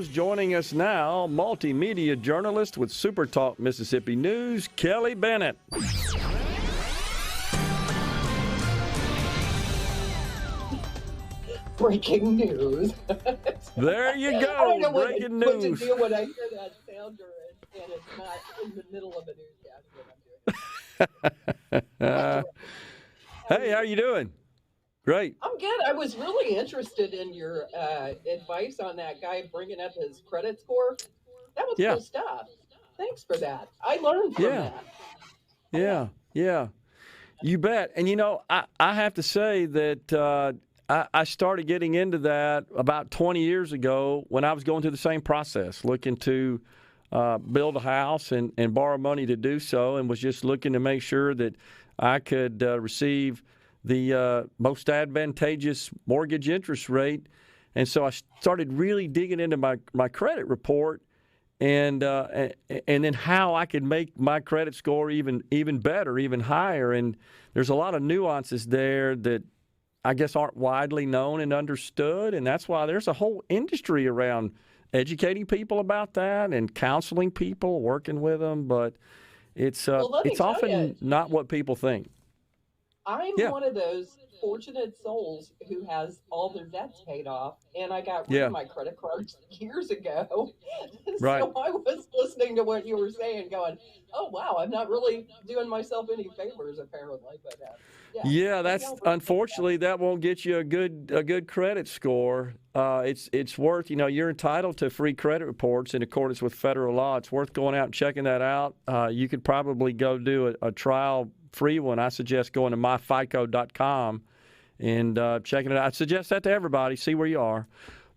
Joining us now, multimedia journalist with SuperTalk Mississippi News, Kelly Bennett. Breaking news. There you go. I don't know breaking what news. to do when I hear that sounder and it's not in the middle of a newscast when I'm doing it. Hey, how you doing? Great. I'm good. I was really interested in your advice on that guy bringing up his credit score. That was cool stuff. Thanks for that. I learned from that. Yeah. You bet. And, you know, I have to say that I started getting into that about 20 years ago when I was going through the same process, looking to build a house and borrow money to do so, and was just looking to make sure that I could receive the most advantageous mortgage interest rate. And so I started really digging into my credit report and then how I could make my credit score even better, even higher. And there's a lot of nuances there that I guess aren't widely known and understood, and that's why there's a whole industry around educating people about that and counseling people, working with them. But it's often not what people think. I'm one of those fortunate souls who has all their debts paid off, and I got rid of my credit cards years ago. Right. So I was listening to what you were saying, going, "Oh wow, I'm not really doing myself any favors, apparently." But that's unfortunately that won't get you a good credit score. It's worth, you're entitled to free credit reports in accordance with federal law. It's worth going out and checking that out. You could probably go do a trial free one. I suggest going to myfico.com and checking it out. I suggest that to everybody. See where you are.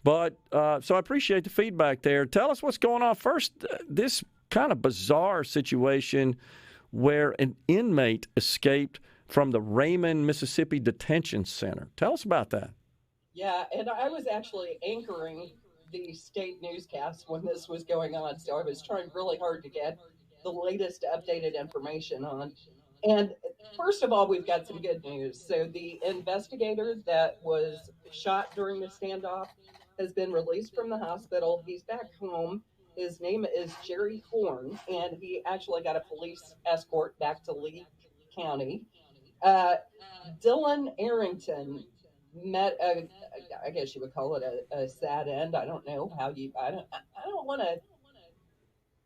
But so I appreciate the feedback there. Tell us what's going on. First, this kind of bizarre situation where an inmate escaped from the Raymond, Mississippi Detention Center. Tell us about that. Yeah, and I was actually anchoring the state newscast when this was going on, so I was trying really hard to get the latest updated information on. And first of all, we've got some good news. So the investigator that was shot during the standoff has been released from the hospital. He's back home. His name is Jerry Horn, and he actually got a police escort back to Lee County. Dylan Arrington met I guess you would call it a sad end. I don't know how I don't want to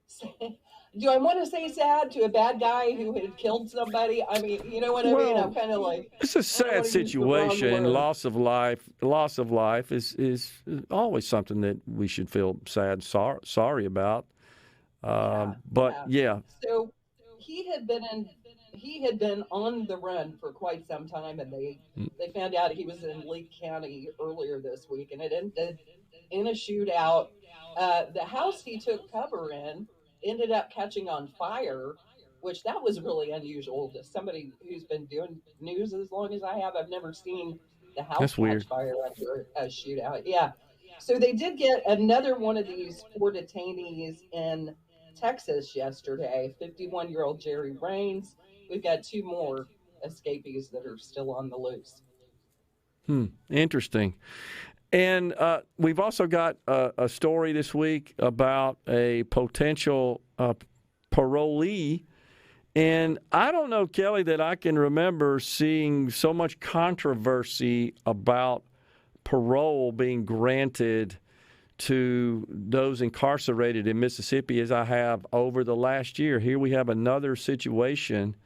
say, do I want to say sad to a bad guy who had killed somebody? I mean, you know what I mean? I'm kind of like, it's a sad situation. Loss of life is always something that we should feel sad, sorry about. So he had been on the run for quite some time, and they found out he was in Lee County earlier this week, and it ended in a shootout. The house he took cover in ended up catching on fire, which that was really unusual to somebody who's been doing news as long as I have. I've never seen the house catch fire after a shootout. Yeah. So they did get another one of these 4 detainees in Texas yesterday, 51-year-old Jerry Raines. We've got 2 more escapees that are still on the loose. Interesting. And we've also got a story this week about a potential parolee. And I don't know, Kelly, that I can remember seeing so much controversy about parole being granted to those incarcerated in Mississippi as I have over the last year. Here we have another situation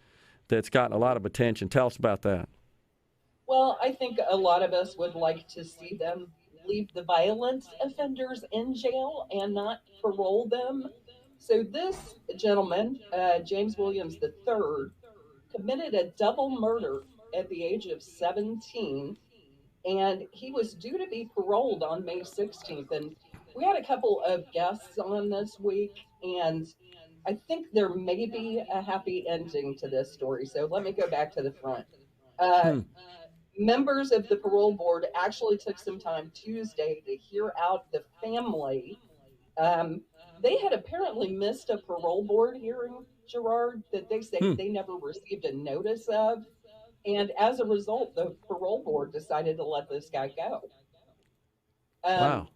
that's gotten a lot of attention. Tell us about that. Well, I think a lot of us would like to see them leave the violent offenders in jail and not parole them. So this gentleman, James Williams III, committed a double murder at the age of 17, and he was due to be paroled on May 16th. And we had a couple of guests on this week, and I think there may be a happy ending to this story. So let me go back to the front. Members of the parole board actually took some time Tuesday to hear out the family. They had apparently missed a parole board hearing, Gerard, that they say they never received a notice of. And as a result, the parole board decided to let this guy go. Wow.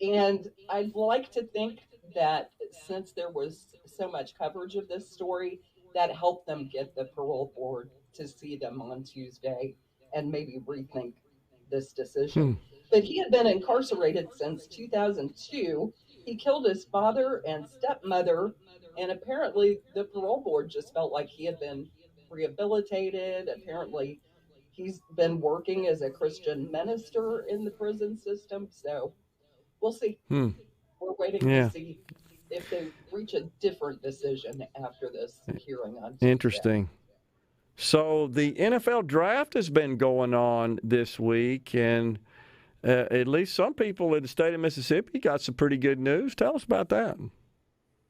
And I'd like to think that since there was so much coverage of this story, that helped them get the parole board to see them on Tuesday and maybe rethink this decision. Hmm. But he had been incarcerated since 2002. He killed his father and stepmother, and apparently the parole board just felt like he had been rehabilitated. Apparently, he's been working as a Christian minister in the prison system. So we'll see. Hmm. We're waiting to Yeah. see if they reach a different decision after this hearing on Tuesday. Interesting. So the NFL draft has been going on this week, and at least some people in the state of Mississippi got some pretty good news. Tell us about that.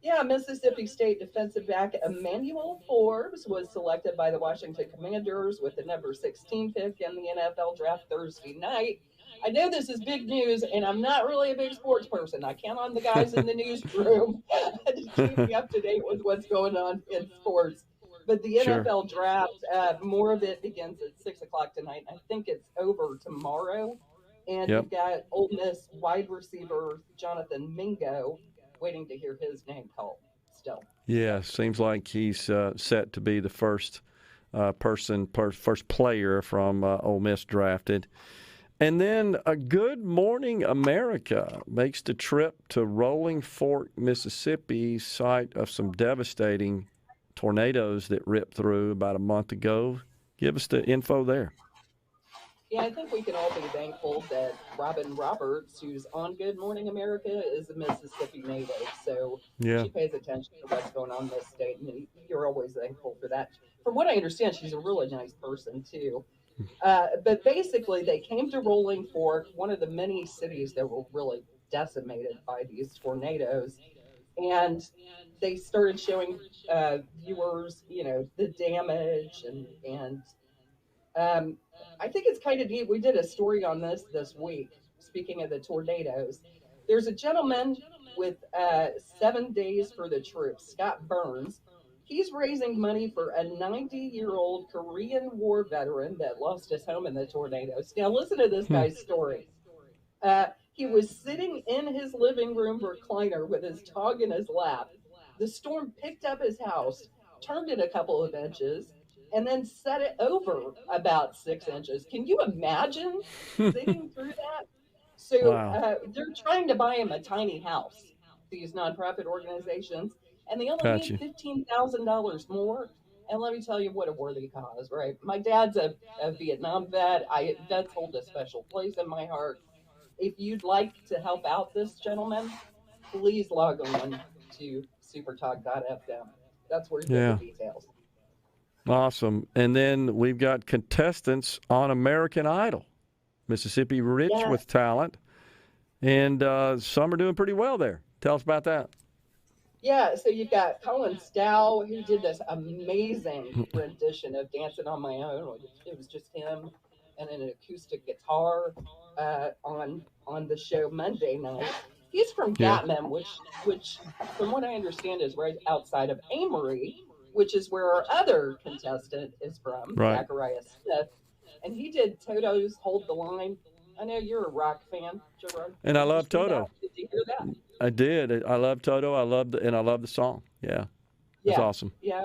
Yeah, Mississippi State defensive back Emmanuel Forbes was selected by the Washington Commanders with the number 16 pick in the NFL draft Thursday night. I know this is big news, and I'm not really a big sports person. I count on the guys in the newsroom to keep me up to date with what's going on in sports. But the Sure. NFL draft, more of it begins at 6 o'clock tonight. I think it's over tomorrow. And Yep. you've got Ole Miss wide receiver Jonathan Mingo waiting to hear his name called still. Yeah, seems like he's set to be the first first player from Ole Miss drafted. And then a Good Morning America makes the trip to Rolling Fork, Mississippi, site of some devastating tornadoes that ripped through about a month ago. Give us the info there. Yeah, I think we can all be thankful that Robin Roberts, who's on Good Morning America, is a Mississippi native. So Yeah. she pays attention to what's going on in this state, and you're always thankful for that. From what I understand, she's a really nice person, too. But basically, they came to Rolling Fork, one of the many cities that were really decimated by these tornadoes. And they started showing viewers, the damage and um, I think it's kind of neat. We did a story on this week. Speaking of the tornadoes, there's a gentleman with 7 days for the troops, Scott Burns. He's raising money for a 90-year-old Korean War veteran that lost his home in the tornadoes. Now, listen to this Hmm. guy's story. He was sitting in his living room recliner with his dog in his lap. The storm picked up his house, turned it a couple of inches, and then set it over about 6 inches. Can you imagine sitting through that? So Wow. they're trying to buy him a tiny house, these nonprofit organizations, and they only need Gotcha. $15,000 more. And let me tell you what a worthy cause, right? My dad's a Vietnam vet. Vets hold a special place in my heart. If you'd like to help out this gentleman, please log on to supertalk.fm. That's where you get Yeah. the details. Awesome. And then we've got contestants on American Idol. Mississippi rich Yes. with talent. And some are doing pretty well there. Tell us about that. Yeah, so you've got Colin Stow, who did this amazing rendition of Dancing on My Own. It was just him and an acoustic guitar on the show Monday night. He's from Yeah. Gatman, which from what I understand is right outside of Amory, which is where our other contestant is from, Right. Zachariah Smith. And he did Toto's Hold the Line. I know you're a rock fan, Gerard. And I Did you love see that? Toto. Did you hear that? I did. I love Toto. I love the song. Yeah. It's Yeah, awesome. yeah,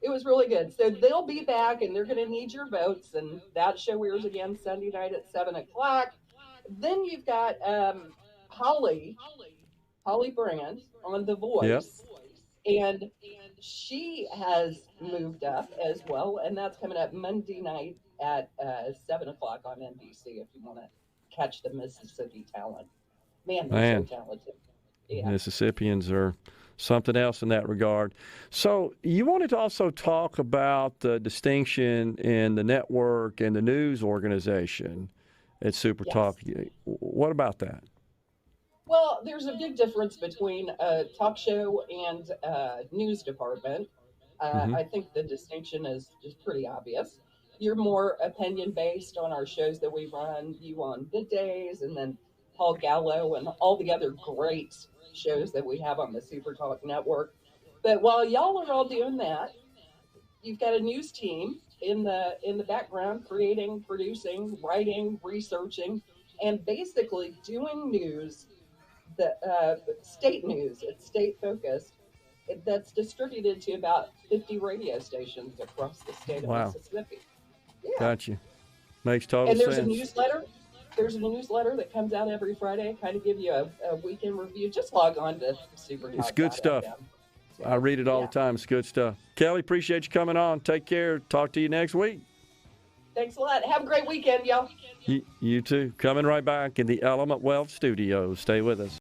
it was really good. So they'll be back, and they're going to need your votes. And that show airs again Sunday night at 7 o'clock. Then you've got Holly Brand on The Yep. Voice, and she has moved up as well, and that's coming up Monday night at 7 o'clock on NBC if you want to catch the Mississippi talent. Man, they're Man. so talented. Yeah. Mississippians are something else in that regard. So you wanted to also talk about the distinction in the network and the news organization at SuperTalk. What about that? Well, there's a big difference between a talk show and a news department. I think the distinction is pretty obvious. You're more opinion based on our shows that we run, you on Middays, and then Paul Gallo and all the other great shows that we have on the Super Talk network. But while y'all are all doing that, you've got a news team in the background creating, producing, writing, researching, and basically doing news state news. It's state focused. That's distributed to about 50 radio stations across the state of Mississippi. Yeah. Gotcha. Makes total sense. And there's sense. a newsletter. There's a newsletter that comes out every Friday, kind of give you a weekend review. Just log on to SuperTalk. It's good stuff. So, I read it all the time. It's good stuff. Kelly, appreciate you coming on. Take care. Talk to you next week. Thanks a lot. Have a great weekend, y'all. You too. Coming right back in the Element Wealth Studios. Stay with us.